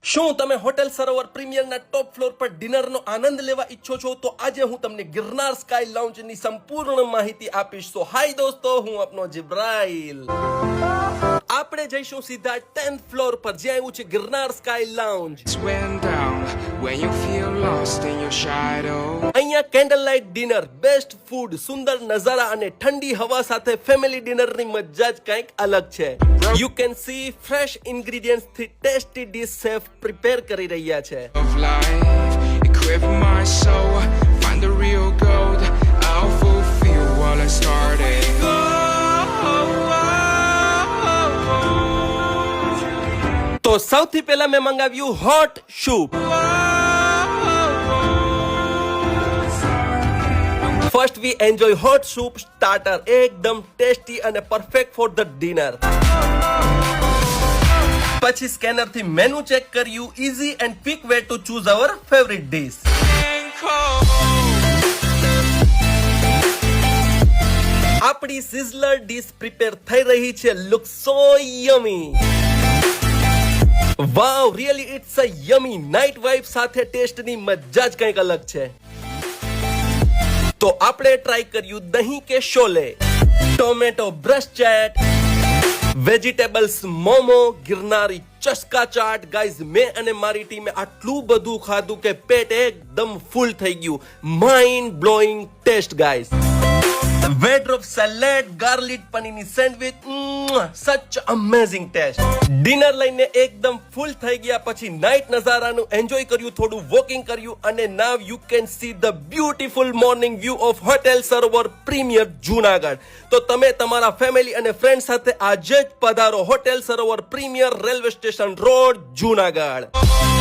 શું તમે હોટેલ સરોવર પ્રીમિયરના top floor પર ડિનરનો આનંદ લેવા ઈચ્છો છો? તો આજે હું તમને ગિરનાર સ્કાય લાઉન્જની સંપૂર્ણ માહિતી આપીશ. તો હાય દોસ્તો, હું આપનો જિબ્રાઈલ. આપણે જઈશું સીધા 10th ફ્લોર પર, જ્યાં આવ્યું છે ગિરનાર સ્કાય લાઉન્જ. અહીંયા candle light dinner, best food, સુંદર નજારા અને ઠંડી હવા સાથે ફેમિલી ડિનરની મજા જ કંઈક અલગ છે. You can see fresh ingredients થી ટેસ્ટી ડીશ શેફ પ્રિપેર કરી રહ્યા છે. તો સૌથી પહેલા મેં મંગાવ્યું hot soup. First we enjoy hot soup starter, એકદમ ટેસ્ટી અને પરફેક્ટ ફોર ધ ડિનર. પછી સ્કેનર થી મેનુ ચેક કર્યું. Easy and quick way to choose our favourite dish. આપણી સિઝલર ડિશ પ્રિપેર થઈ રહી છે. Look so yummy. Wow, really it's a yummy. Night vibe સાથે ટેસ્ટની મજા જ કંઈક અલગ છે. તો આપણે ટ્રાય કર્યું દહીં કે શોલે, ટોમેટો બ્રશ ચેટ, વેજીટેબલ્સ મોમો, ગિરનારી ચસ્કા ચાટ. ગાઈઝ, મેં અને મારી ટીમે આટલું બધું ખાધું કે પેટ એકદમ ફૂલ થઈ ગયું. Mind blowing taste guys. વેડ્રોપ સેલેડ, ગાર્લિક પનીરની sandwich, such amazing taste. Dinner લઈને એકદમ ફૂલ થઈ ગયા પછી નાઇટ નજારાનું એન્જોય કર્યું, થોડું વોકિંગ કર્યું અને now you can see the beautiful morning view of hotel Sarovar premier Junagadh. તો તમે તમારા ફેમિલી અને ફ્રેન્ડ સાથે આજે જ પધારો hotel Sarovar Premiere, railway station road, Junagadh.